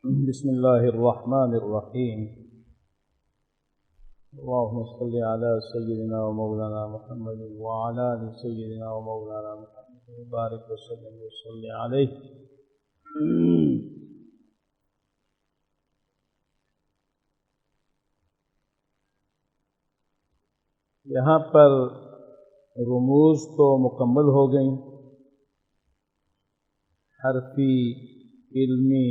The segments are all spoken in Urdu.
بسم الله الرحمن الرحيم. اللهم صل على سيدنا ومولانا محمد وعلى آل سيدنا ومولانا محمد وبارك وسلم وصل عليه. یہاں پر رموز تو مکمل ہو گئیں، حرفی، علمی،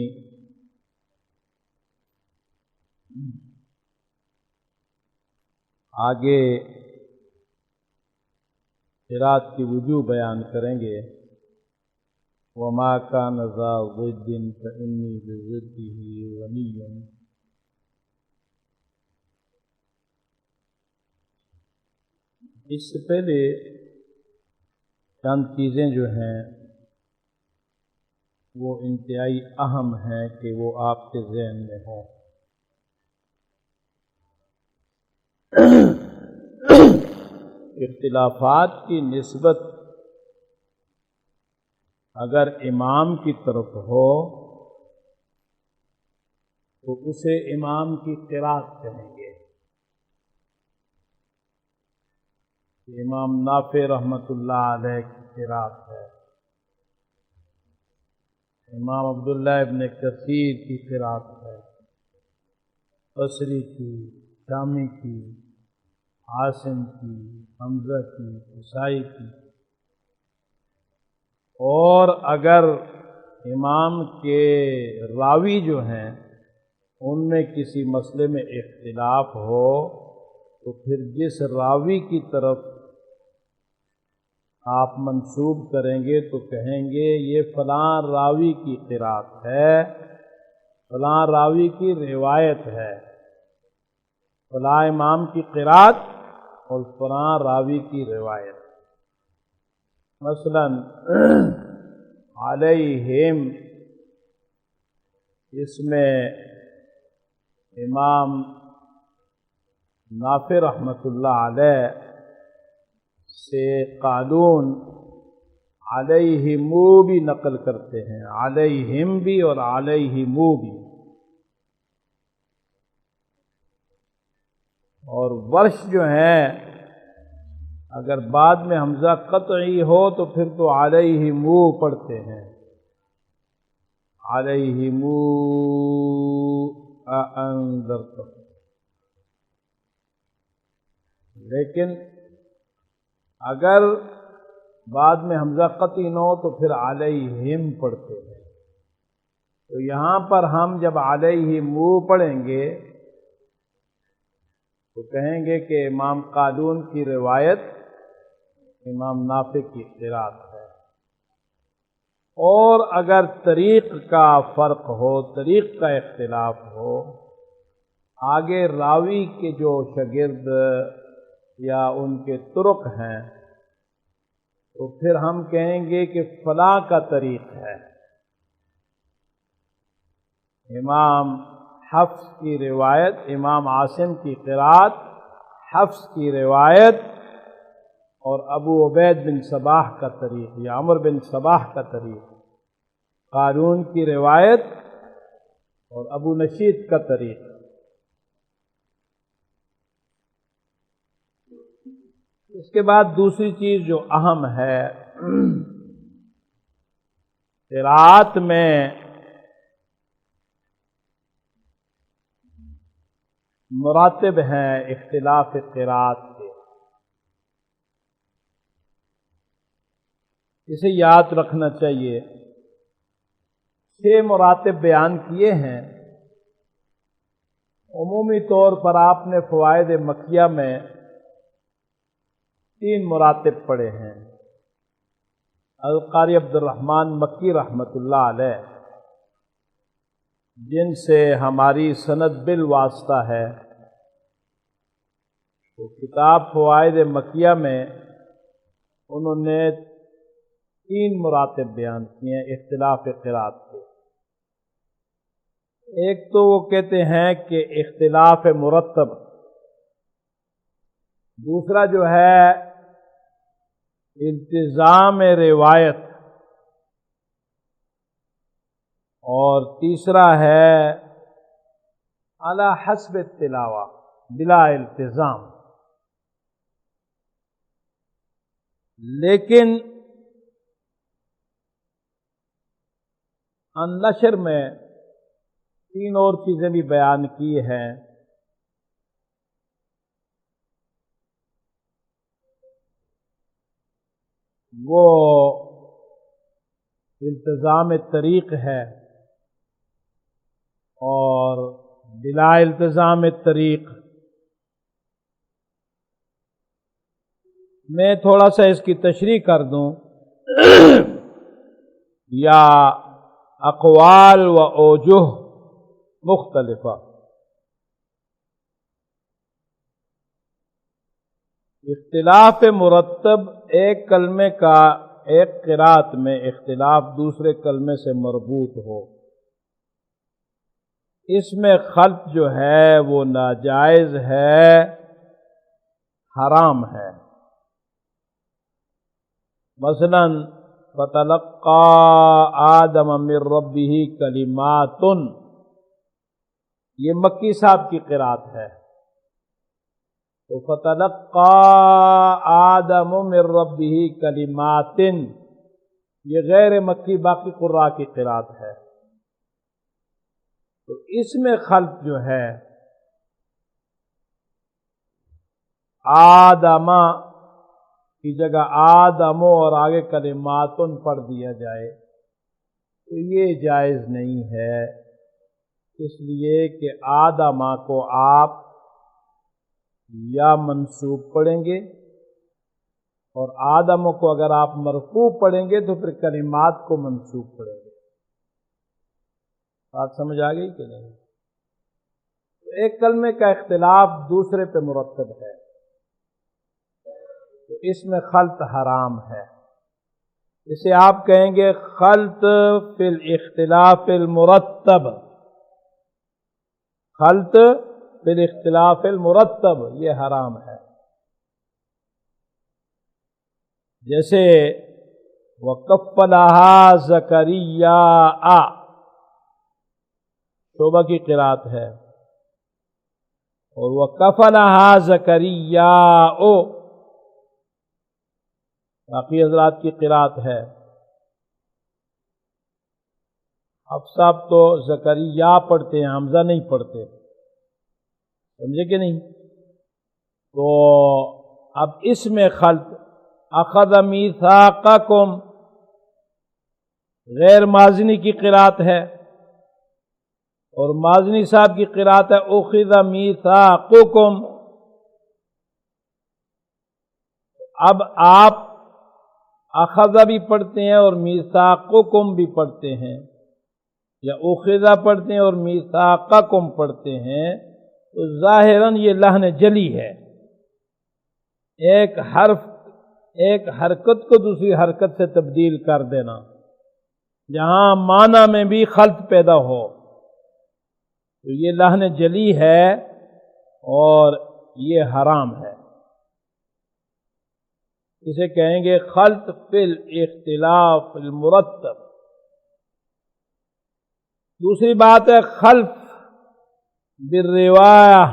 آگے قرات کی وجوہ بیان کریں گے. وما كان ذا ضد فإني بضده غني. اس سے پہلے چند چیزیں جو ہیں وہ انتہائی اہم ہیں کہ وہ آپ کے ذہن میں ہوں. اختلافات کی نسبت اگر امام کی طرف ہو تو اسے امام کی قرات کہیں گے. امام نافع رحمۃ اللہ علیہ کی قرات ہے، امام عبداللہ ابن کثیر کی قرات ہے، بصری کی، شامی کی، عاصم کی، حمزہ کی، کسائی کی. اور اگر امام کے راوی جو ہیں ان میں کسی مسئلے میں اختلاف ہو تو پھر جس راوی کی طرف آپ منسوب کریں گے تو کہیں گے یہ فلاں راوی کی قرات ہے، فلاں راوی کی روایت ہے، فلاں امام کی قرات اور فلاں راوی کی روایت. مثلا علیہم، اس میں امام نافع رحمۃ اللہ علیہ سے قالون علیہم بھی نقل کرتے ہیں، علیہم بھی اور علیہم بھی. اور ورش جو ہیں اگر بعد میں حمزہ قطعی ہو تو پھر تو علیہم پڑھتے ہیں، علیہم انذرتم. لیکن اگر بعد میں حمزہ قطعی نہ ہو تو پھر علیہم پڑھتے ہیں. تو یہاں پر ہم جب علیہم پڑھیں گے تو کہیں گے کہ امام قالون کی روایت امام نافع کی قرات ہے. اور اگر طریق کا فرق ہو، طریق کا اختلاف ہو، آگے راوی کے جو شاگرد یا ان کے طرق ہیں تو پھر ہم کہیں گے کہ فلاں کا طریق ہے. امام حفص کی روایت، امام عاصم کی قرات، حفص کی روایت اور ابو عبید بن صباح کا طریق یا عمر بن صباح کا طریق، قالون کی روایت اور ابو نشید کا طریق. اس کے بعد دوسری چیز جو اہم ہے، قرات میں مراتب ہیں اختلاف قرات کے. اسے یاد رکھنا چاہیے. 6 مراتب بیان کیے ہیں. عمومی طور پر آپ نے فوائد مکیہ میں 3 مراتب پڑھے ہیں. القاری عبد الرحمن مکی رحمۃ اللہ علیہ جن سے ہماری سند بالواسطہ ہے، تو کتاب فوائد مکیہ میں انہوں نے 3 مراتب بیان کیے ہیں اختلاف قرات کے. ایک تو وہ کہتے ہیں کہ اختلاف مرتب، دوسرا جو ہے التزام روایت، اور تیسرا ہے علی حسب التلاوہ بلا التزام، لیکن النشر میں تین اور چیزیں بھی بیان کی ہیں۔ وہ التزام طریق ہے اور بلا التزام طریق۔ میں تھوڑا سا اس کی تشریح کر دوں یا اقوال و اوجہ مختلفہ۔ اختلاف مرتب ایک کلمے کا ایک قرات میں اختلاف دوسرے کلمے سے مربوط ہو، اس میں خلط جو ہے وہ ناجائز ہے، حرام ہے۔ مثلا فتلقى آدم من ربه کلمات، یہ مکی صاحب کی قرات ہے، تو فتلقى آدم من ربه کلمات یہ غیر مکی باقی قراء کی قرات ہے۔ تو اس میں خلط جو ہے آدم کی جگہ آدم اور آگے کلماتن پڑھ دیا جائے تو یہ جائز نہیں ہے، اس لیے کہ آدم کو آپ یا منصوب پڑھیں گے، اور آدم کو اگر آپ مرفوع پڑھیں گے تو پھر کلمات کو منصوب پڑھیں گے۔ بات سمجھ آ گئی کہ نہیں؟ ایک کلمے کا اختلاف دوسرے پہ مرتب ہے تو اس میں خلط حرام ہے۔ اسے آپ کہیں گے خلط فی الاختلاف المرتب، خلط فی الاختلاف المرتب یہ حرام ہے۔ جیسے وَكَفَّلَهَا زَكَرِيَّا، شعبہ کی قرات ہے، اور وَكَفَلَهَا زَكَرِيَّا باقی حضرات کی قرات ہے۔ اب صاحب تو زکریا پڑھتے ہیں، حمزہ نہیں پڑھتے، سمجھے کہ نہیں؟ تو اب اس میں خلط اخذ میثاقکم غیر مازنی کی قرات ہے، اور مازنی صاحب کی قرات ہے اخذ میثاقکم۔ اب آپ اخذ بھی پڑھتے ہیں اور میثاقکم بھی پڑھتے ہیں، یا اخذ پڑھتے ہیں اور میثاقکم پڑھتے ہیں، تو ظاہراً یہ لحن جلی ہے۔ ایک حرف ایک حرکت کو دوسری حرکت سے تبدیل کر دینا، جہاں معنی میں بھی خلط پیدا ہو، تو یہ لحن جلی ہے اور یہ حرام ہے۔ اسے کہیں گے خلط فی الاختلاف المرتب۔ دوسری بات ہے خلط بالروایہ،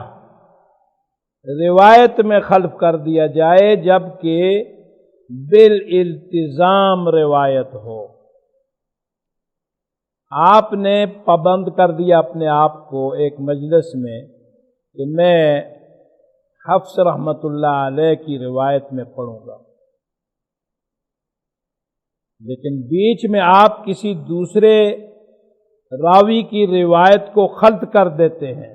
روایت میں خلف کر دیا جائے جبکہ بالالتزام روایت ہو۔ آپ نے پابند کر دیا اپنے آپ کو ایک مجلس میں کہ میں حفص رحمۃ اللہ علیہ کی روایت میں پڑھوں گا، لیکن بیچ میں آپ کسی دوسرے راوی کی روایت کو خلط کر دیتے ہیں،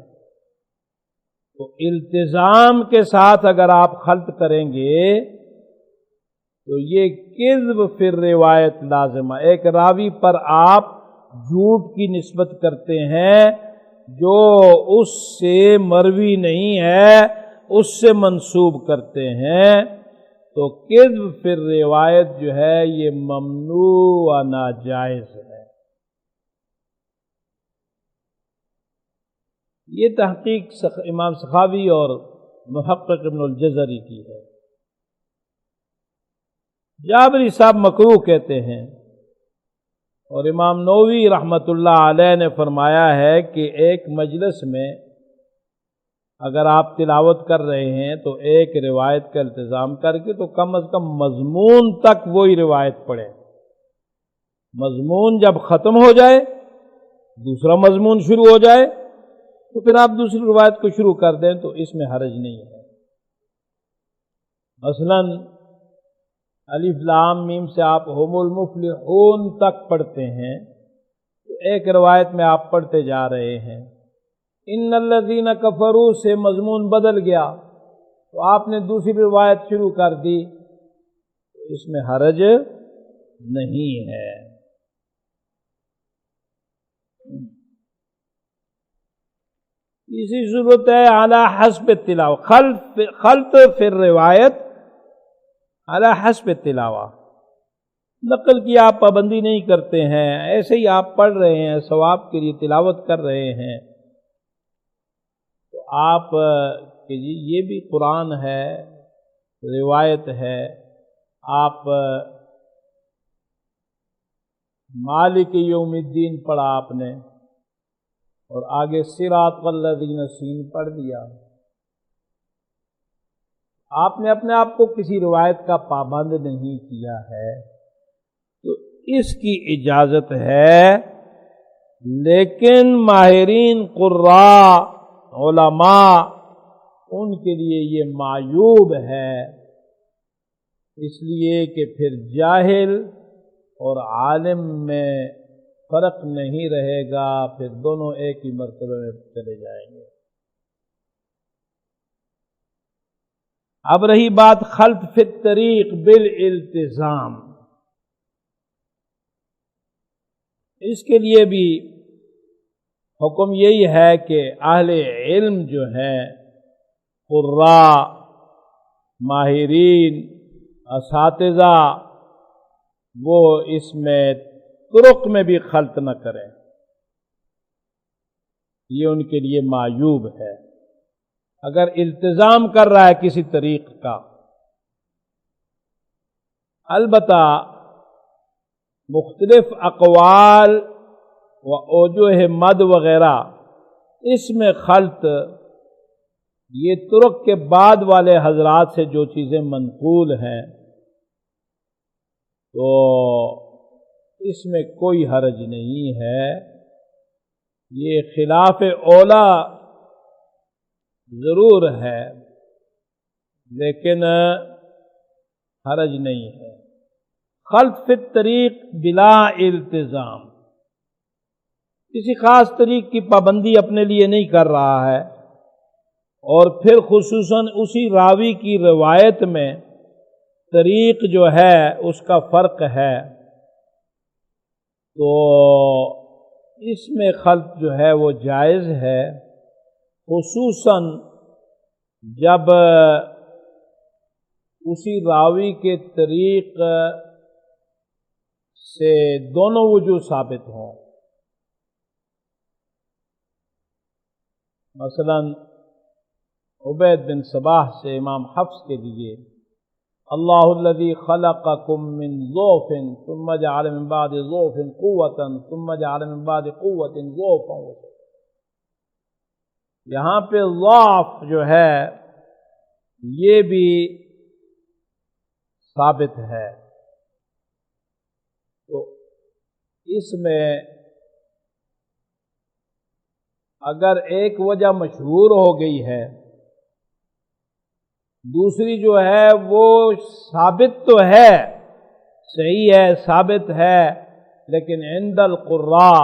تو التزام کے ساتھ اگر آپ خلط کریں گے تو یہ کذب فی الروایت لازمہ، ایک راوی پر آپ جھوٹ کی نسبت کرتے ہیں جو اس سے مروی نہیں ہے، اس سے منسوب کرتے ہیں، تو کذب فی الروایت جو ہے یہ ممنوع و ناجائز ہے۔ یہ تحقیق امام سخاوی اور محقق ابن الجزری کی ہے۔ جابری صاحب مکروہ کہتے ہیں، اور امام نووی رحمۃ اللہ علیہ نے فرمایا ہے کہ ایک مجلس میں اگر آپ تلاوت کر رہے ہیں تو ایک روایت کا التزام کر کے تو کم از کم مضمون تک وہی روایت پڑھیں. مضمون جب ختم ہو جائے، دوسرا مضمون شروع ہو جائے تو پھر آپ دوسری روایت کو شروع کر دیں تو اس میں حرج نہیں ہے. مثلاً الف لام میم سے آپ هم المفلحون تک پڑھتے ہیں تو ایک روایت میں آپ پڑھتے جا رہے ہیں، ان الذین کفروا سے مضمون بدل گیا تو آپ نے دوسری روایت شروع کر دی تو اس میں حرج نہیں ہے. اسی صورت ہے علی حسب التلاوہ، خلط فی الروایت علی حسب التلاوہ. نقل کی آپ پابندی نہیں کرتے ہیں، ایسے ہی آپ پڑھ رہے ہیں، ثواب کے لیے تلاوت کر رہے ہیں تو آپ کہ جی یہ بھی قرآن ہے، روایت ہے. آپ مالک یوم الدین پڑھا آپ نے اور آگے صراط الذین سین پڑھ دیا. آپ نے اپنے آپ کو کسی روایت کا پابند نہیں کیا ہے تو اس کی اجازت ہے، لیکن ماہرین قراء علماء ان کے لیے یہ معیوب ہے، اس لیے کہ پھر جاہل اور عالم میں فرق نہیں رہے گا، پھر دونوں ایک ہی مرتبہ میں چلے جائیں گے. اب رہی بات خلط فی الطریق بالالتزام، اس کے لیے بھی حکم یہی ہے کہ اہل علم جو ہیں، قراء، ماہرین، اساتذہ، وہ اس میں طرق میں بھی خلط نہ کریں، یہ ان کے لیے معیوب ہے. اگر التزام کر رہا ہے کسی طریق کا، البتہ مختلف اقوال و اوجہ مد وغیرہ، اس میں خلط یہ طرق کے بعد والے حضرات سے جو چیزیں منقول ہیں تو اس میں کوئی حرج نہیں ہے. یہ خلاف اولا ضرور ہے لیکن حرج نہیں ہے. خلط فی الطریق بلا التزام، کسی خاص طریق کی پابندی اپنے لیے نہیں کر رہا ہے اور پھر خصوصاً اسی راوی کی روایت میں طریق جو ہے اس کا فرق ہے تو اس میں خلط جو ہے وہ جائز ہے، خصوصاً جب اسی راوی کے طریق سے دونوں وجوہ ثابت ہوں. مثلا عبید بن صباح سے امام حفص کے لیے اللہ الذی خلقکم من ضعف ثم جعل من بعد ضعف قوة ثم جعل من بعد قوة ضعفا، یہاں پہ ضعف جو ہے یہ بھی ثابت ہے. تو اس میں اگر ایک وجہ مشہور ہو گئی ہے، دوسری جو ہے وہ ثابت تو ہے، صحیح ہے، ثابت ہے، لیکن عند القراء،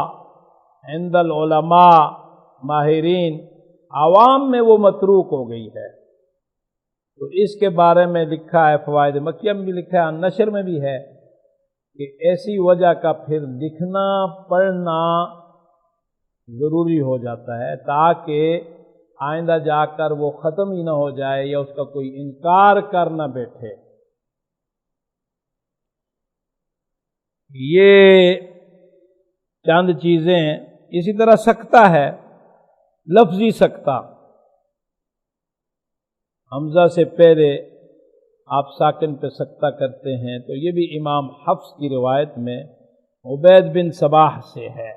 عند العلماء، ماہرین، عوام میں وہ متروک ہو گئی ہے تو اس کے بارے میں لکھا ہے، فوائد مکیہ میں بھی لکھا ہے، نشر میں بھی ہے کہ ایسی وجہ کا پھر لکھنا پڑھنا ضروری ہو جاتا ہے تاکہ آئندہ جا کر وہ ختم ہی نہ ہو جائے یا اس کا کوئی انکار کر نہ بیٹھے. یہ چند چیزیں. اسی طرح سکتہ ہے، لفظی سکتہ، حمزہ سے پہلے آپ ساکن پہ سکتہ کرتے ہیں تو یہ بھی امام حفص کی روایت میں عبید بن صباح سے ہے،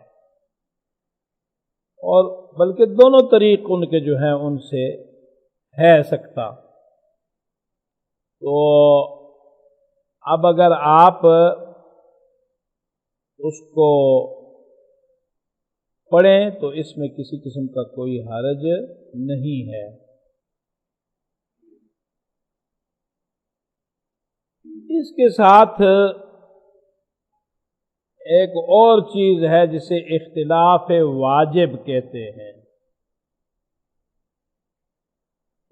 اور بلکہ دونوں طریق ان کے جو ہیں ان سے ہے سکتا۔ تو اب اگر آپ اس کو پڑھیں تو اس میں کسی قسم کا کوئی حرج نہیں ہے۔ اس کے ساتھ ایک اور چیز ہے جسے اختلاف واجب کہتے ہیں۔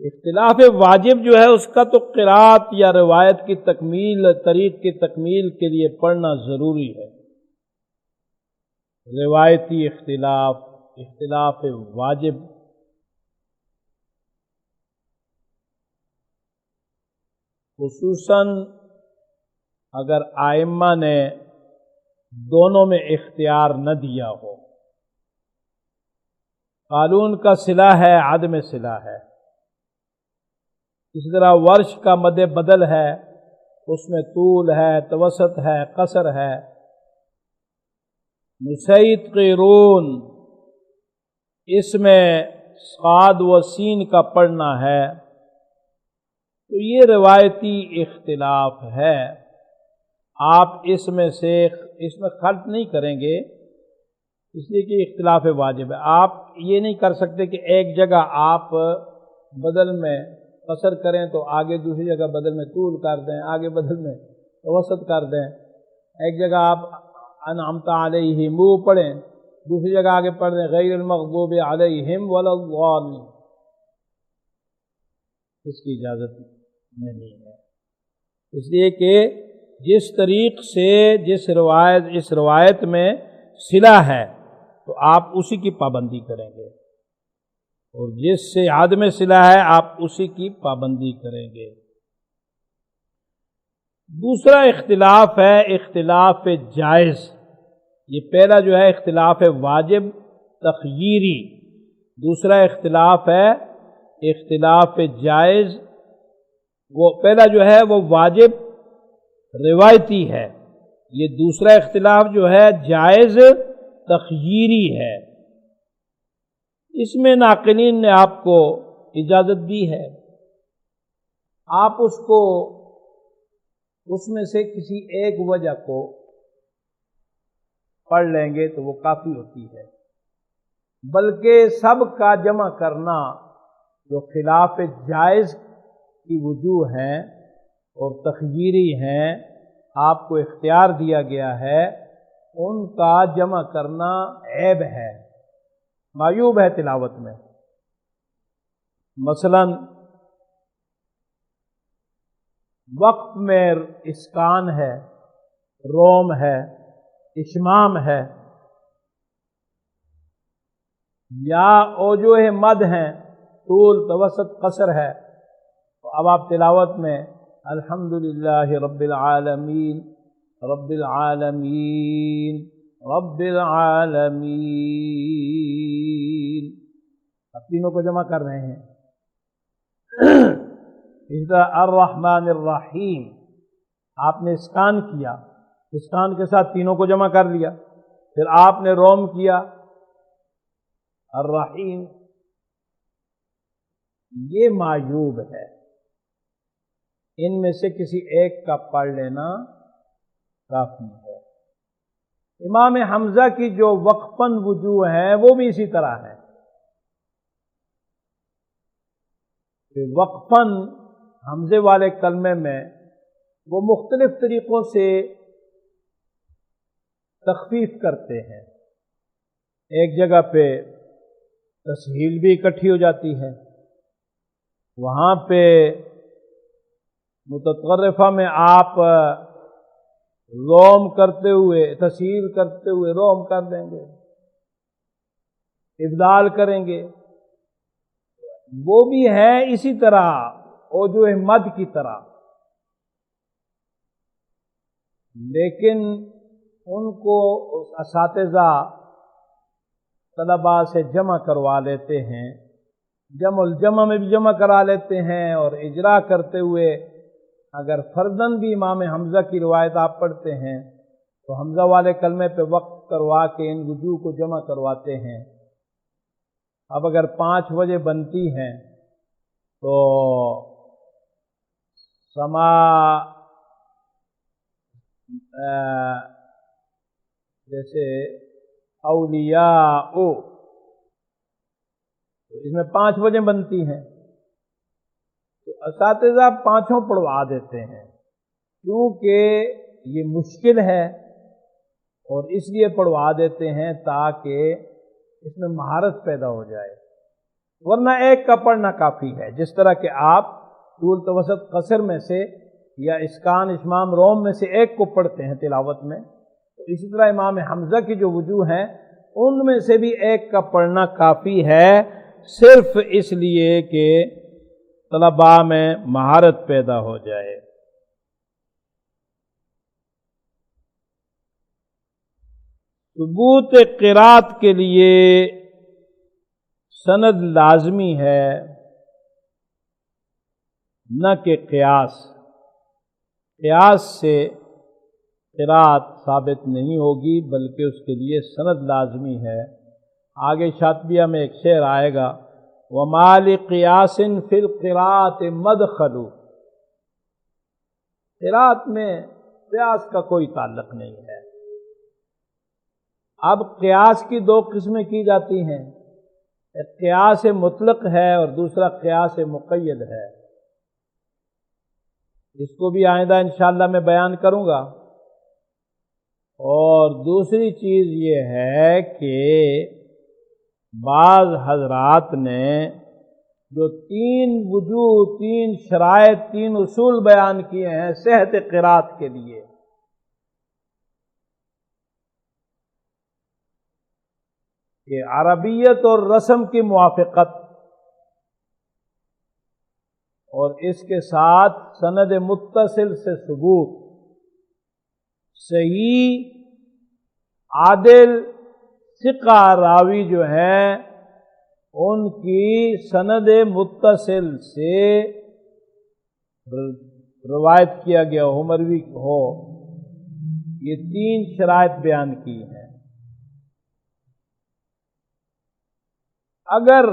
اختلاف واجب جو ہے اس کا تو قرات یا روایت کی تکمیل، طریق کی تکمیل کے لیے پڑھنا ضروری ہے۔ روایتی اختلاف، اختلاف واجب، خصوصاً اگر ائمہ نے دونوں میں اختیار نہ دیا ہو۔ قالون کا صلہ ہے، عدم صلہ ہے۔ اسی طرح ورش کا مد بدل ہے، اس میں طول ہے، توسط ہے، قصر ہے۔ مسیت قیرون، اس میں صاد و سین کا پڑھنا ہے۔ تو یہ روایتی اختلاف ہے، آپ اس میں خلط نہیں کریں گے، اس لیے کہ اختلاف واجب ہے۔ آپ یہ نہیں کر سکتے کہ ایک جگہ آپ بدل میں قصر کریں تو آگے دوسری جگہ بدل میں طول کر دیں، آگے بدل میں توسط کر دیں۔ ایک جگہ آپ انعمت علیہم پڑھیں، دوسری جگہ آگے پڑھ دیں غیر المغضوب علیہم ولا الضالین، اس کی اجازت نہیں ہے۔ اس لیے کہ جس طریق سے اس روایت میں صلہ ہے تو آپ اسی کی پابندی کریں گے، اور جس سے عدم صلہ ہے آپ اسی کی پابندی کریں گے۔ دوسرا اختلاف ہے اختلاف جائز۔ یہ پہلا جو ہے اختلاف واجب تخییری، دوسرا اختلاف ہے اختلاف جائز۔ وہ پہلا جو ہے وہ واجب روایتی ہے، یہ دوسرا اختلاف جو ہے جائز تخییری ہے۔ اس میں ناقلین نے آپ کو اجازت دی ہے، آپ اس میں سے کسی ایک وجہ کو پڑھ لیں گے تو وہ کافی ہوتی ہے، بلکہ سب کا جمع کرنا جو خلاف جائز کی وجوہ ہیں اور تخییری ہیں آپ کو اختیار دیا گیا ہے، ان کا جمع کرنا عیب ہے، معیوب ہے تلاوت میں۔ مثلا وقف میں اسکان ہے، روم ہے، اشمام ہے، یا اوجوہ مد ہیں، طول، توسط، قصر ہے، تو اب آپ تلاوت میں الحمدللہ رب العالمین رب العالمین رب العالمین، اب تینوں کو جمع کر رہے ہیں۔ اس طرح الرحمن الرحیم، آپ نے اسکان کیا، اسکان کے ساتھ تینوں کو جمع کر لیا، پھر آپ نے روم کیا الرحیم، یہ معیوب ہے، ان میں سے کسی ایک کا پڑھ لینا کافی ہے۔ امام حمزہ کی جو وقفاً وجوہ ہیں وہ بھی اسی طرح ہے کہ وقفاً حمزے والے کلمے میں وہ مختلف طریقوں سے تخفیف کرتے ہیں، ایک جگہ پہ تسہیل بھی اکٹھی ہو جاتی ہے، وہاں پہ متطرفہ میں آپ روم کرتے ہوئے، تسہیل کرتے ہوئے روم کر دیں گے، ابدال کریں گے، وہ بھی ہے اسی طرح اوجوہ مد کی طرح، لیکن ان کو اساتذہ طلباء سے جمع کروا لیتے ہیں، جمع الجمع میں بھی جمع کرا لیتے ہیں، اور اجرا کرتے ہوئے اگر فرداً بھی امام حمزہ کی روایت آپ پڑھتے ہیں تو حمزہ والے کلمے پہ وقف کروا کے ان وجوہ کو جمع کرواتے ہیں۔ اب اگر 5 وجہ بنتی ہیں تو سما جیسے اولیاء، تو اس میں 5 وجہ بنتی ہیں، تو اساتذہ 5 پڑھوا دیتے ہیں، کیونکہ یہ مشکل ہے اور اس لیے پڑھوا دیتے ہیں تاکہ اس میں مہارت پیدا ہو جائے، ورنہ ایک کا پڑھنا کافی ہے۔ جس طرح کہ آپ طول توسط قصر میں سے یا اسکان اشمام روم میں سے ایک کو پڑھتے ہیں تلاوت میں، تو اسی طرح امام حمزہ کی جو وجوہ ہیں ان میں سے بھی ایک کا پڑھنا کافی ہے، صرف اس لیے کہ طلباء میں مہارت پیدا ہو جائے۔ ثبوت قرات کے لیے سند لازمی ہے، نہ کہ قیاس۔ قیاس سے قرات ثابت نہیں ہوگی، بلکہ اس کے لیے سند لازمی ہے۔ آگے شاطبیہ میں ایک شعر آئے گا، وَمَا لِقِيَاسٍ فِي الْقِرَاءَةِ مَدْخَلُ، قرات میں قیاس کا کوئی تعلق نہیں ہے۔ اب قیاس کی 2 قسمیں کی جاتی ہیں، ایک قیاس مطلق ہے اور دوسرا قیاس مقید ہے۔ اس کو بھی آئندہ انشاءاللہ میں بیان کروں گا۔ اور دوسری چیز یہ ہے کہ بعض حضرات نے جو 3 وجوہ، 3 شرائط، 3 اصول بیان کیے ہیں صحت قرات کے لیے، کہ عربیت اور رسم کی موافقت، اور اس کے ساتھ سند متصل سے ثبوت، صحیح عادل ثقہ راوی جو ہیں ان کی سند متصل سے روایت کیا گیا ہو، مروی ہو، یہ 3 شرائط بیان کی ہیں۔ اگر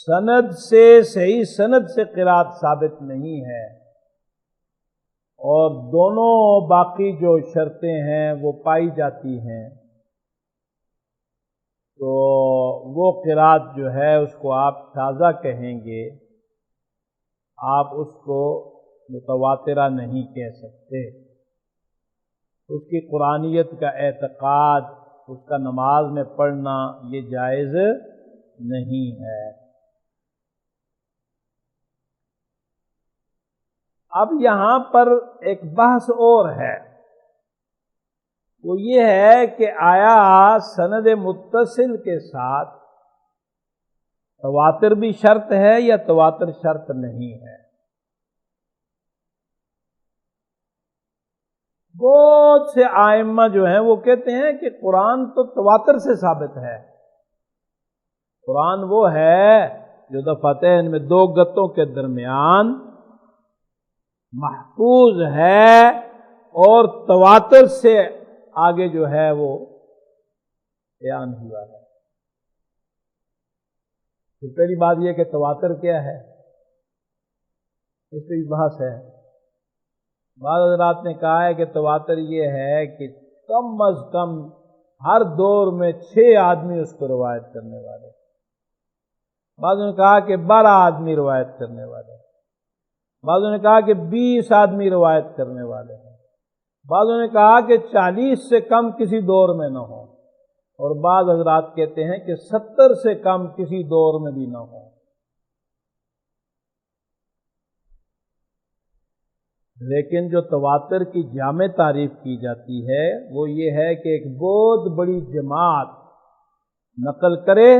سند سے، صحیح سند سے قرات ثابت نہیں ہے اور دونوں باقی جو شرطیں ہیں وہ پائی جاتی ہیں، تو وہ قرات جو ہے اس کو آپ شاذہ کہیں گے، آپ اس کو متواترہ نہیں کہہ سکتے۔ اس کی قرآنیت کا اعتقاد، اس کا نماز میں پڑھنا یہ جائز نہیں ہے۔ اب یہاں پر ایک بحث اور ہے، وہ یہ ہے کہ آیا سند متصل کے ساتھ تواتر بھی شرط ہے یا تواتر شرط نہیں ہے؟ بہت سے ائمہ جو ہیں وہ کہتے ہیں کہ قرآن تو تواتر سے ثابت ہے، قرآن وہ ہے جو دفتین میں 2 گتوں کے درمیان محفوظ ہے اور تواتر سے آگے جو ہے وہ بیان ہوا ہے۔ پھر پہلی بات یہ کہ تواتر کیا ہے، اس پہ بھی بحث ہے۔ بعض حضرات نے کہا ہے کہ تواتر یہ ہے کہ کم از کم ہر دور میں 6 آدمی اس کو روایت کرنے والے، بعضوں نے کہا کہ 12 آدمی روایت کرنے والے، بعضوں نے کہا کہ 20 آدمی روایت کرنے والے ہیں، بعضوں نے کہا کہ 40 سے کم کسی دور میں نہ ہو، اور بعض حضرات کہتے ہیں کہ 70 سے کم کسی دور میں بھی نہ ہو۔ لیکن جو تواتر کی جامع تعریف کی جاتی ہے وہ یہ ہے کہ ایک بہت بڑی جماعت نقل کرے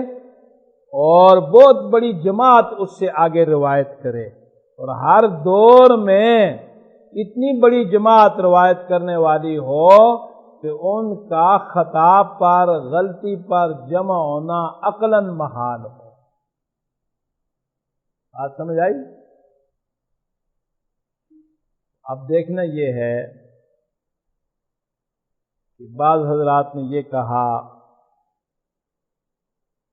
اور بہت بڑی جماعت اس سے آگے روایت کرے، اور ہر دور میں اتنی بڑی جماعت روایت کرنے والی ہو کہ ان کا خطا پر، غلطی پر جمع ہونا عقلاً محال ہو۔ بات سمجھ آئی؟ اب دیکھنا یہ ہے کہ بعض حضرات نے یہ کہا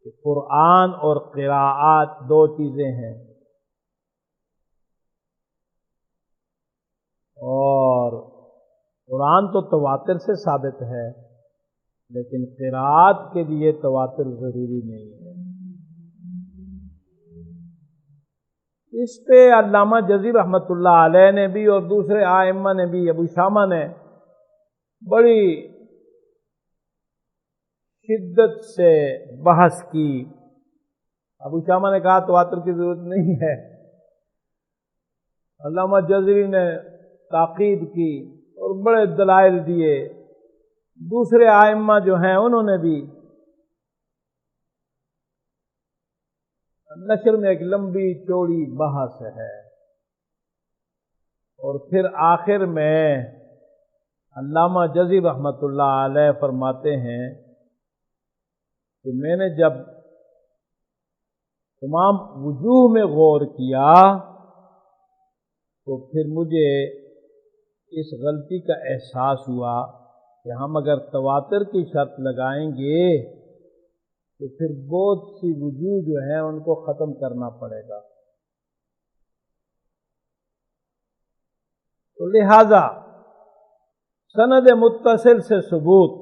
کہ قرآن اور قراءات دو چیزیں ہیں، اور قرآن تو تواتر سے ثابت ہے لیکن قراءات کے لیے تواتر ضروری نہیں ہے۔ اس پہ علامہ جزی رحمۃ اللہ علیہ نے بھی اور دوسرے ائمہ نے بھی، ابو شامہ نے بڑی شدت سے بحث کی۔ ابو شامہ نے کہا تواتر کی ضرورت نہیں ہے، علامہ جزری نے تاکید کی اور بڑے دلائل دیے، دوسرے ائمہ جو ہیں انہوں نے بھی۔ نشر میں ایک لمبی چوڑی بحث ہے، اور پھر آخر میں علامہ جزی رحمۃ اللہ علیہ فرماتے ہیں کہ میں نے جب تمام وجوہ میں غور کیا تو پھر مجھے اس غلطی کا احساس ہوا کہ ہم اگر تواتر کی شرط لگائیں گے تو پھر بہت سی وجوہ جو ہیں ان کو ختم کرنا پڑے گا، تو لہذا سند متصل سے ثبوت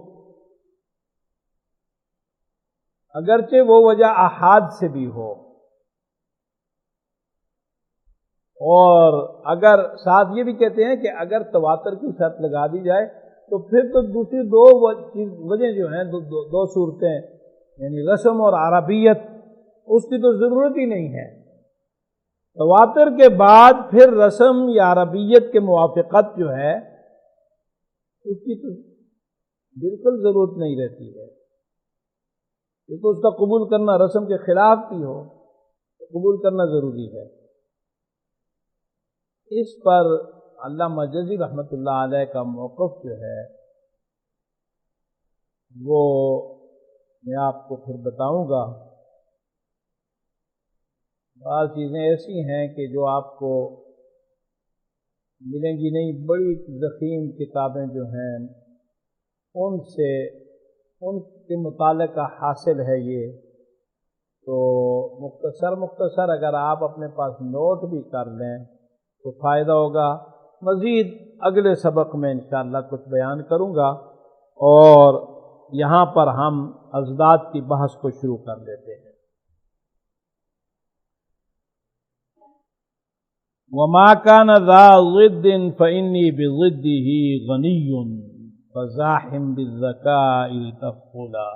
اگرچہ وہ وجہ احاد سے بھی ہو، اور اگر ساتھ یہ بھی کہتے ہیں کہ اگر تواتر کی شرط لگا دی جائے تو پھر تو دوسری دو وجہ جو ہیں دو صورتیں، یعنی رسم اور عربیت، اس کی تو ضرورت ہی نہیں ہے۔ تواتر کے بعد پھر رسم یا عربیت کے موافقت جو ہے اس کی تو بالکل ضرورت نہیں رہتی ہے، کیونکہ اس کا قبول کرنا رسم کے خلاف بھی ہو تو قبول کرنا ضروری ہے۔ اس پر علامہ جزی رحمۃ اللہ علیہ کا موقف جو ہے وہ میں آپ کو پھر بتاؤں گا۔ بعض چیزیں ایسی ہیں کہ جو آپ کو ملیں گی نہیں، بڑی ضخیم کتابیں جو ہیں ان سے ان کے متعلقہ حاصل ہے یہ، تو مختصر اگر آپ اپنے پاس نوٹ بھی کر لیں تو فائدہ ہوگا۔ مزید اگلے سبق میں انشاءاللہ کچھ بیان کروں گا، اور یہاں پر ہم ازداد کی بحث کو شروع کر لیتے ہیں۔ وَمَا كَانَ ذَا ضِدٍّ فَإِنِّي بِضِدِّهِ غَنِيٌّ فَزَاحِمْ بِالذَّكَاءِ لِتَفْضُلَا۔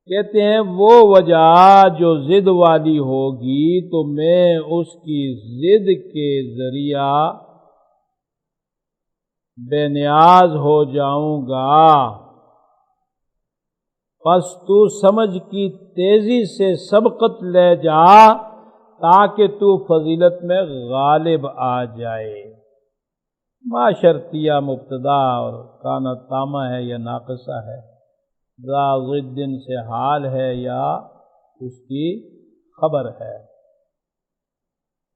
کہتے ہیں وہ وجہ جو ضد والی ہوگی تو میں اس کی ضد کے ذریعہ بے نیاز ہو جاؤں گا، پس تو سمجھ کی تیزی سے سبقت لے جا تاکہ تو فضیلت میں غالب آ جائے۔ ما شرطیہ مبتدا اور کانا تامہ ہے یا ناقصہ ہے، ذا ضد سے حال ہے یا اس کی خبر ہے۔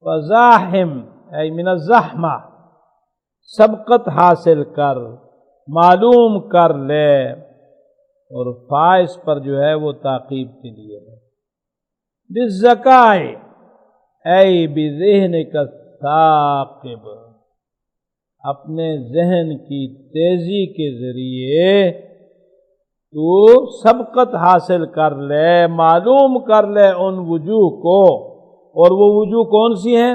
فزاحم اے من الزحمہ، سبقت حاصل کر، معلوم کر لے، اور فائز پر جو ہے وہ تعقیب کے لیے ہے۔ بالذکاء اے بذہنک الثاقب، اپنے ذہن کی تیزی کے ذریعے تو سبقت حاصل کر لے، معلوم کر لے ان وجوہ کو، اور وہ وجوہ کون سی ہیں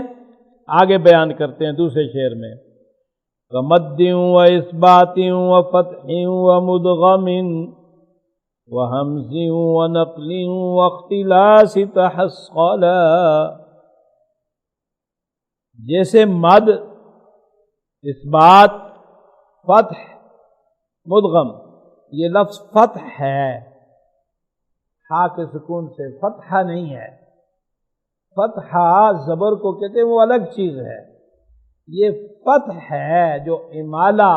آگے بیان کرتے ہیں دوسرے شعر میں۔ وَمَدٍّ وَإِثْبَاتٍ وَفَتْحٍ وَمُدْغَمٍ وَهَمْزٍ وَنَقْلٍ وَاخْتِلَاسِ تَحَصَّلَا۔ جیسے مد، اثبات، فتح، مدغم، یہ لفظ فتح ہے، ہا کے سکون سے، فتحہ نہیں ہے۔ فتحہ زبر کو کہتے ہیں، وہ الگ چیز ہے۔ یہ فتح ہے جو امالہ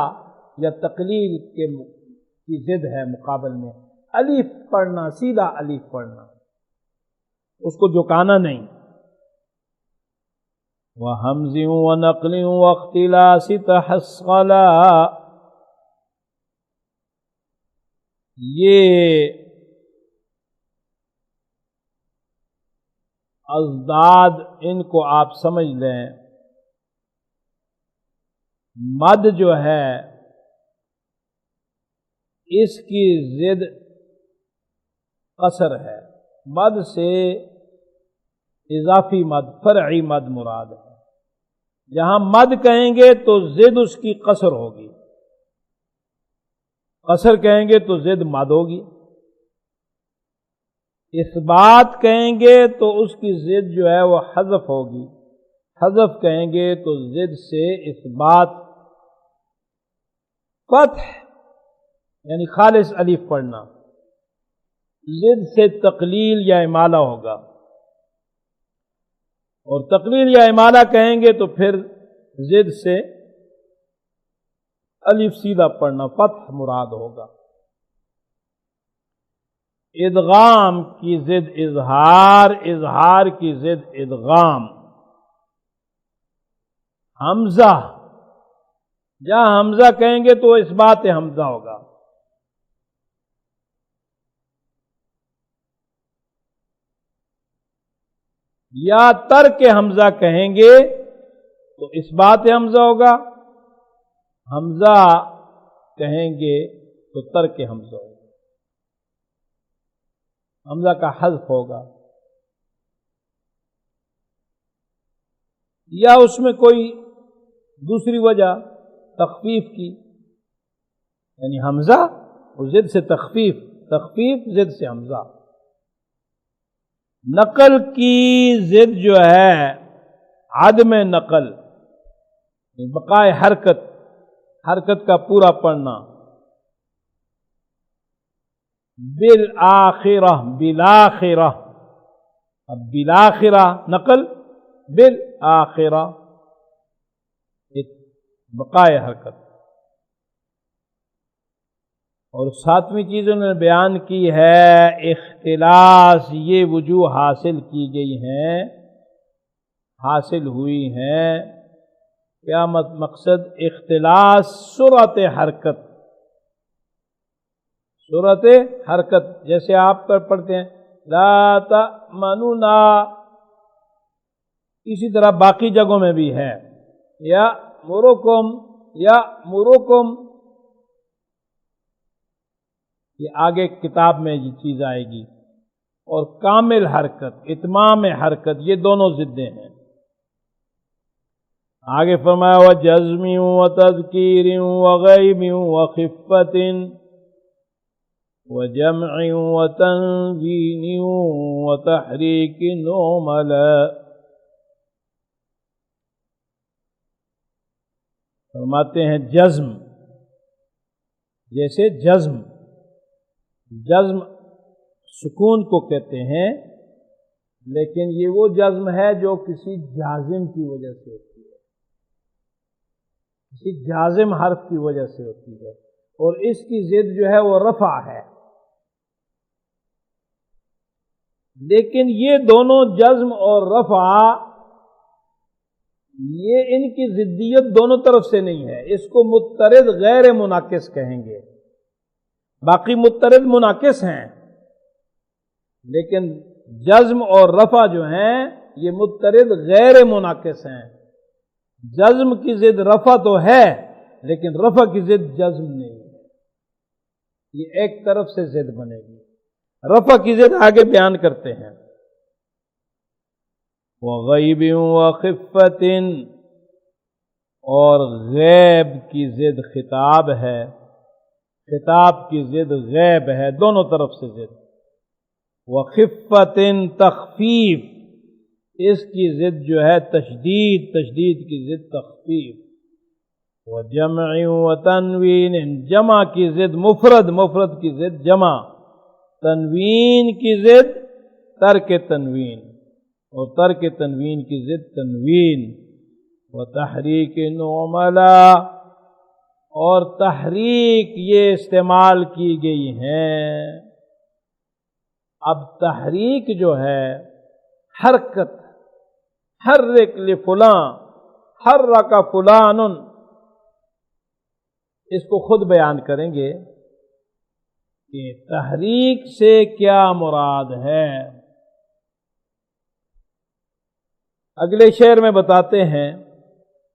یا تقلیل کی ضد ہے، مقابل میں الف پڑھنا، سیدھا الف پڑھنا، اس کو جھکانا نہیں۔ وحمز ونقل واختلاس تحصلا، یہ ازداد ان کو آپ سمجھ لیں۔ مد جو ہے اس کی ضد قصر ہے، مد سے اضافی مد، فرعی مد مراد ہے۔ جہاں مد کہیں گے تو ضد اس کی قصر ہوگی، قصر کہیں گے تو ضد مد ہوگی، اثبات کہیں گے تو اس کی ضد جو ہے وہ حذف ہوگی، حذف کہیں گے تو ضد سے اثبات، فتح یعنی خالص الف پڑھنا، ضد سے تقلیل یا امالہ ہوگا، اور تقلیل یا امالہ کہیں گے تو پھر ضد سے الف سیدھا پڑھنا، فتح مراد ہوگا۔ ادغام کی ضد اظہار، اظہار کی ضد ادغام۔ حمزہ، جہاں حمزہ کہیں گے تو اس بات حمزہ ہوگا، یا ترک حمزہ کہیں گے تو اس بات حمزہ ہوگا، حمزہ کہیں گے تو ترک حمزہ ہوگا، حمزہ کا حذف ہوگا، یا اس میں کوئی دوسری وجہ تخفیف کی، یعنی حمزہ اور ضد سے تخفیف، تخفیف ضد سے حمزہ۔ نقل کی ضد جو ہے عدم نقل، بقائے حرکت، حرکت کا پورا پڑھنا۔ بالآخرہ، بالآخرہ، اب بالآخرہ نقل، بالآخرہ بقائے حرکت۔ اور ساتویں چیز انہوں نے بیان کی ہے اختلاس، یہ وجوہ حاصل کی گئی ہیں، حاصل ہوئی ہیں۔ کیا مقصد؟ اختلاس سرعت حرکت، سرعت حرکت، جیسے آپ پڑھتے ہیں لا تأمنونا، اسی طرح باقی جگہوں میں بھی ہے، یا مرکم، یا مرکم، یہ آگے کتاب میں یہ چیز آئے گی۔ اور کامل حرکت، اتمام حرکت، یہ دونوں ضدیں ہیں۔ آگے فرمایا وجزم وتذکیر وغیب وخفت وجمع وتنوین وتحریک نوملا۔ فرماتے ہیں جزم، جیسے جزم، جزم سکون کو کہتے ہیں، لیکن یہ وہ جزم ہے جو کسی جازم کی وجہ سے ہوتی ہے، کسی جازم حرف کی وجہ سے ہوتی ہے، اور اس کی ضد جو ہے وہ رفع ہے۔ لیکن یہ دونوں جزم اور رفع، یہ ان کی ضدیت دونوں طرف سے نہیں ہے، اس کو مضطرد غیر مناقص کہیں گے۔ باقی مضطرد مناقص ہیں، لیکن جزم اور رفع جو ہیں یہ مضطرد غیر مناقص ہیں۔ جزم کی ضد رفع تو ہے، لیکن رفع کی ضد جزم نہیں ہے، یہ ایک طرف سے ضد بنے گی۔ رفع کی ضد آگے بیان کرتے ہیں۔ وغیب وخفت، اور غیب کی ضد خطاب ہے، خطاب کی ضد غیب ہے، دونوں طرف سے ضد۔ وخفت تخفیف، اس کی ضد جو ہے تشدید، تشدید کی ضد تخفیف۔ وجمع وتنوین، جمع کی ضد مفرد، مفرد کی ضد جمع۔ تنوین کی ضد ترک تنوین، اور ترک تنوین کی ضد تنوین۔ وتحریک نعملا، اور تحریک یہ استعمال کی گئی ہیں۔ اب تحریک جو ہے حرکت، حرک لفلاں، حرک فلان، اس کو خود بیان کریں گے کہ تحریک سے کیا مراد ہے۔ اگلے شعر میں بتاتے ہیں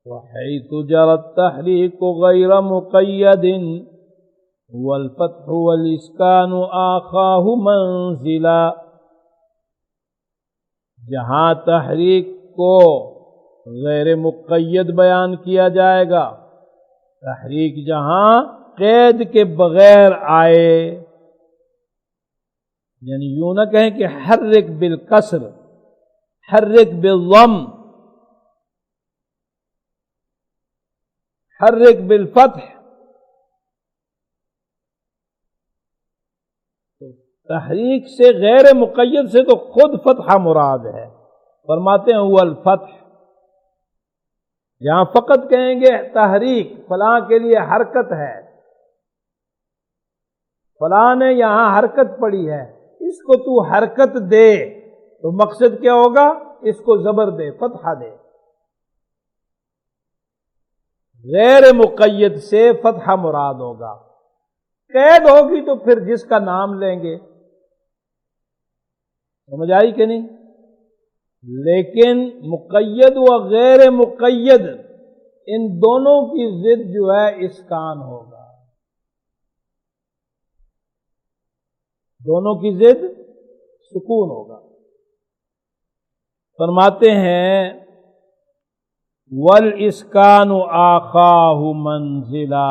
وَحَيْثُ جَرَى التَّحْرِيكُ غَيْرَ مُقَيَّدٍ وَالْفَتْحُ وَالْإِسْكَانُ آخَاهُ مَنْزِلًا، جہاں تحریک کو غیر مقید بیان کیا جائے گا، تحریک جہاں قید کے بغیر آئے، یعنی یوں نہ کہیں کہ حرک بالکسر، حرک بالضم، حرک بالفتح، تحریک سے غیر مقید سے تو خود فتحہ مراد ہے۔ فرماتے ہیں هو الفتح، جہاں فقط کہیں گے تحریک فلاں کے لیے حرکت ہے، فلاں نے یہاں حرکت پڑی ہے، اس کو تو حرکت دے، تو مقصد کیا ہوگا؟ اس کو زبر دے، فتحہ دے۔ غیر مقید سے فتحہ مراد ہوگا، قید ہوگی تو پھر جس کا نام لیں گے، سمجھ آئی کہ نہیں؟ لیکن مقید و غیر مقید ان دونوں کی ضد جو ہے اسکان ہوگا، دونوں کی ضد سکون ہوگا۔ فرماتے ہیں وَالْإِسْكَانُ آخَاهُ مَنْزِلًا،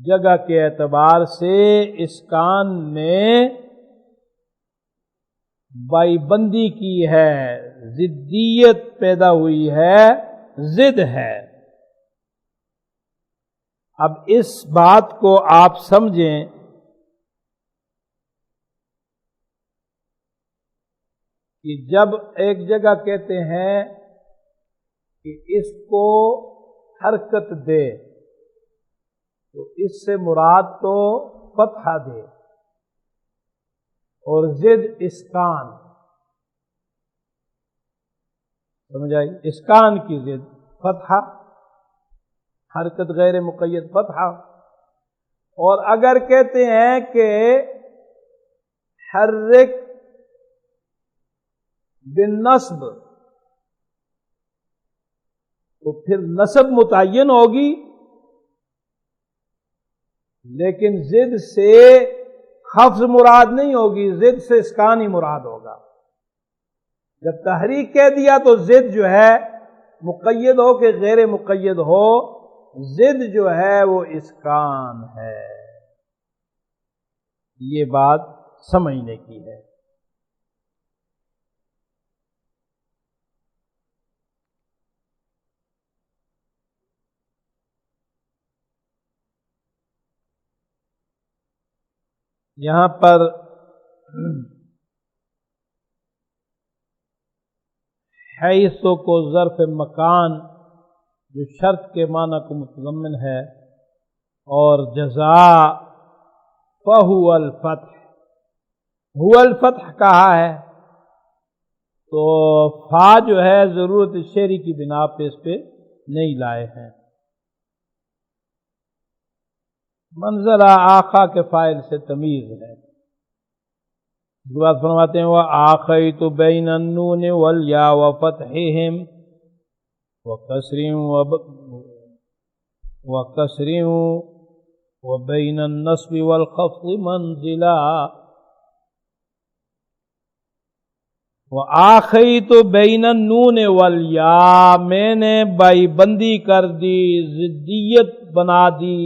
جگہ کے اعتبار سے اسکان نے بائی بندی کی ہے، ضدیت پیدا ہوئی ہے، ضد ہے۔ اب اس بات کو آپ سمجھیں کہ جب ایک جگہ کہتے ہیں کہ اس کو حرکت دے، تو اس سے مراد تو فتحہ دے، اور ضد اسکان، سمجھ آئی؟ اسکان کی ضد فتحہ، حرکت غیر مقید فتحہ۔ اور اگر کہتے ہیں کہ حرک بالنصب، تو پھر نصب متعین ہوگی، لیکن ضد سے خفض مراد نہیں ہوگی، ضد سے اسکان ہی مراد ہوگا۔ جب تحریک کہہ دیا تو ضد جو ہے مقید ہو کہ غیر مقید ہو، ضد جو ہے وہ اسکان ہے۔ یہ بات سمجھنے کی ہے۔ یہاں پر حیث کو ظرف مکان جو شرط کے معنی کو متضمن ہے، اور جزاء فہو الفتح، هو الفتح کہا ہے، تو فا جو ہے ضرورت شعری کی بنا پہ اس پہ نہیں لائے ہیں۔ منزلہ آخا کے فاعل سے تمیز ہے۔ اس کے بعد فرماتے ہیں وَآخَيْتُ بَيْنَ النُّونِ وَالْيَاءِ وَفَتْحِهِمْ وَكَسْرٍ وَبَيْنَ النَّصْبِ وَالْخَفْضِ مَنْزِلًا۔ وَآخَيْتُ بَيْنَ النُّونِ وَالْيَاءِ، میں نے بائی بندی کر دی، ضدیت بنا دی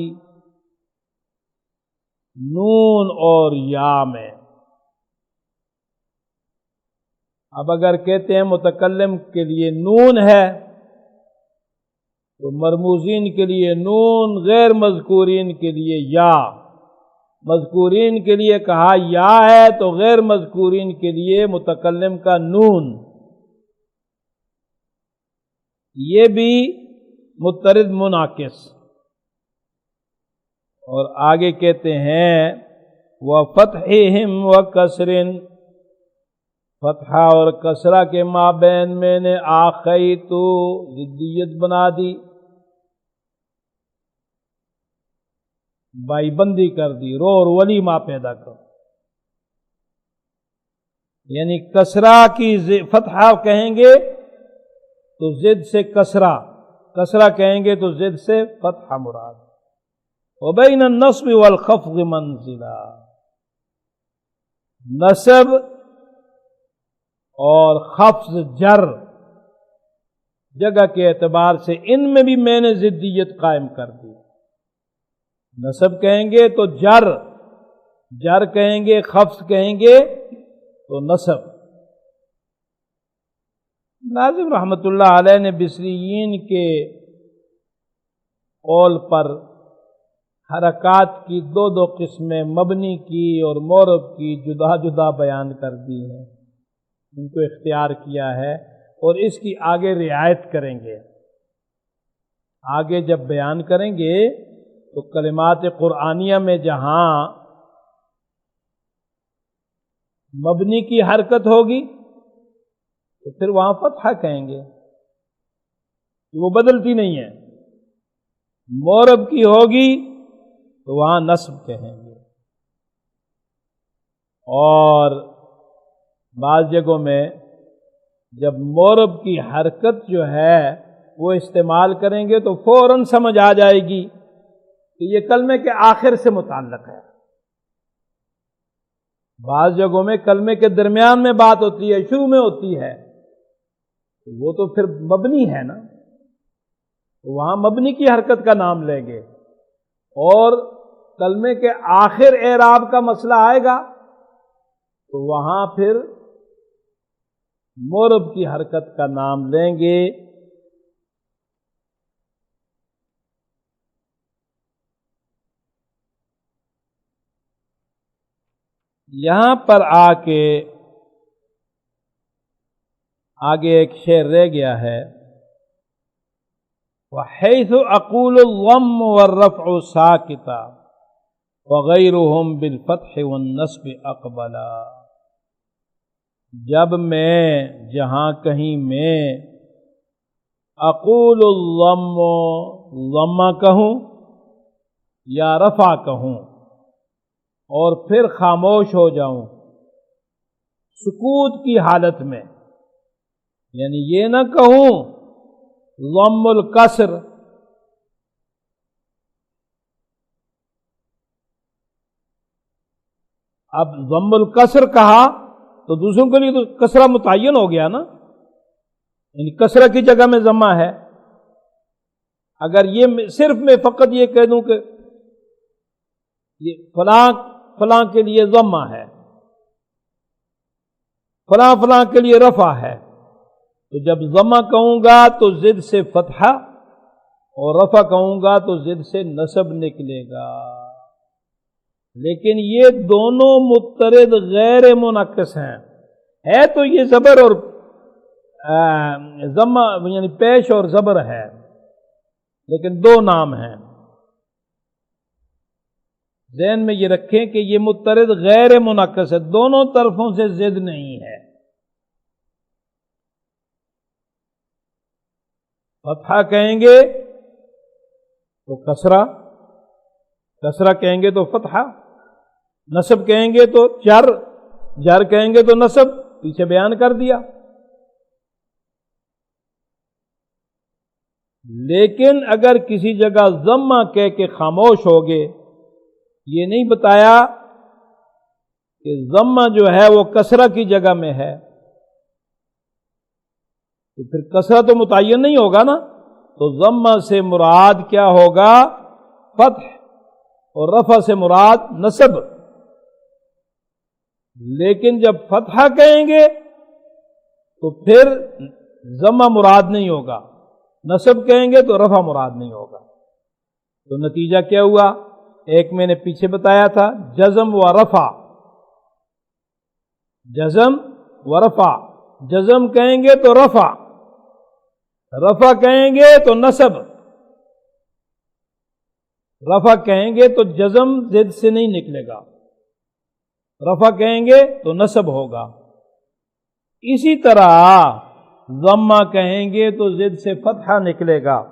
نون اور یا میں۔ اب اگر کہتے ہیں متکلم کے لیے نون ہے تو مرموزین کے لیے نون، غیر مذکورین کے لیے یا، مذکورین کے لیے کہا یا ہے تو غیر مذکورین کے لیے متکلم کا نون، یہ بھی مترد منعکس۔ اور آگے کہتے ہیں وَفَتْحِهِمْ وَكَسْرٍ، فتحہ اور کسرہ کے مابین میں نے آخی تو ضدیت بنا دی، بائی بندی کر دی، رو اور ولیمہ پیدا کر، یعنی کسرہ کی فتحہ کہیں گے تو ضد سے کسرہ، کسرہ کہیں گے تو ضد سے فتحہ مراد۔ وبین النصب والخفض منزلہ، نصب اور خفض جر جگہ کے اعتبار سے ان میں بھی میں نے ضدیت قائم کر دی۔ نصب کہیں گے تو جر، جر کہیں گے، خفض کہیں گے تو نصب۔ ناظم رحمۃ اللہ علیہ نے بصریین کے قول پر حرکات کی دو دو قسمیں، مبنی کی اور معرب کی، جدا جدا بیان کر دی ہیں، ان کو اختیار کیا ہے اور اس کی آگے رعایت کریں گے۔ آگے جب بیان کریں گے تو کلمات قرآنیہ میں جہاں مبنی کی حرکت ہوگی تو پھر وہاں فتحہ کہیں گے، وہ بدلتی نہیں ہے۔ معرب کی ہوگی تو وہاں نصب کہیں گے، اور بعض جگہوں میں جب معرب کی حرکت جو ہے وہ استعمال کریں گے تو فوراً سمجھ آ جائے گی کہ یہ کلمے کے آخر سے متعلق ہے۔ بعض جگہوں میں کلمے کے درمیان میں بات ہوتی ہے، شروع میں ہوتی ہے، وہ تو پھر مبنی ہے نا، وہاں مبنی کی حرکت کا نام لیں گے، اور کلمے کے آخر اعراب کا مسئلہ آئے گا تو وہاں پھر معرب کی حرکت کا نام لیں گے۔ یہاں پر آ کے آگے ایک شعر رہ گیا ہے، وَحَيْثُ أَقُولُ الضَّمُّ وَالرَّفْعُ سَاكِتًا وَغَيْرُهُمْ بِالْفَتْحِ وَالنَّصْبِ أَقْبَلًا، جب میں جہاں کہیں میں اقول الضم، ضمہ کہوں یا رفع کہوں اور پھر خاموش ہو جاؤں سکوت کی حالت میں، یعنی یہ نہ کہوں ضم الکسر، اب ضم الکسر کہا تو دوسروں کے لیے تو کسرہ متعین ہو گیا نا، یعنی کسرہ کی جگہ میں ضمہ ہے۔ اگر یہ صرف میں فقط یہ کہہ دوں کہ یہ فلاں فلاں کے لیے ضمہ ہے، فلاں فلاں کے لیے رفع ہے، تو جب ضمہ کہوں گا تو ضد سے فتحہ اور رفع کہوں گا تو ضد سے نصب نکلے گا، لیکن یہ دونوں مضطرد غیر منعکس ہیں، ہے تو یہ زبر اور ضمہ یعنی پیش اور زبر ہے، لیکن دو نام ہیں۔ ذہن میں یہ رکھیں کہ یہ مضطرد غیر منعکس ہے، دونوں طرفوں سے ضد نہیں ہے۔ فتحہ کہیں گے تو کسرہ، کسرہ کہیں گے تو فتحہ، نصب کہیں گے تو جر، جر کہیں گے تو نصب، پیچھے بیان کر دیا۔ لیکن اگر کسی جگہ ضمہ کہہ کے خاموش ہوگے، یہ نہیں بتایا کہ ضمہ جو ہے وہ کسرہ کی جگہ میں ہے، تو پھر کسرہ تو متعین نہیں ہوگا نا، تو ضمہ سے مراد کیا ہوگا؟ فتح، اور رفع سے مراد نصب۔ لیکن جب فتحہ کہیں گے تو پھر ضمہ مراد نہیں ہوگا، نصب کہیں گے تو رفع مراد نہیں ہوگا، تو نتیجہ کیا ہوا؟ ایک میں نے پیچھے بتایا تھا، جزم و رفع، جزم و رفع، جزم کہیں گے تو رفع، رفع کہیں گے تو نصب، رفع کہیں گے تو جزم ضد سے نہیں نکلے گا، رفع کہیں گے تو نصب ہوگا۔ اسی طرح ضمہ کہیں گے تو ضد سے فتحہ نکلے گا،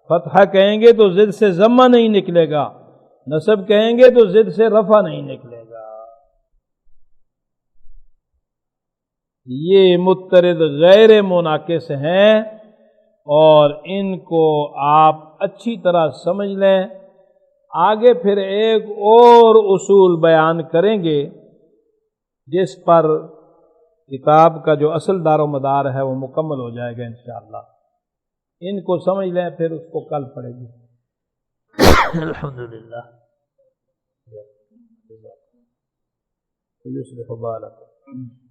فتحہ کہیں گے تو ضد سے ضمہ نہیں نکلے گا، نصب کہیں گے تو ضد سے رفع نہیں نکلے گا۔ یہ مترد غیر مناقص ہیں اور ان کو آپ اچھی طرح سمجھ لیں۔ آگے پھر ایک اور اصول بیان کریں گے جس پر کتاب کا جو اصل دار و مدار ہے وہ مکمل ہو جائے گا انشاءاللہ۔ ان کو سمجھ لیں پھر اس کو کل پڑھیں گے۔ الحمدللہ۔ یصلح بالکم۔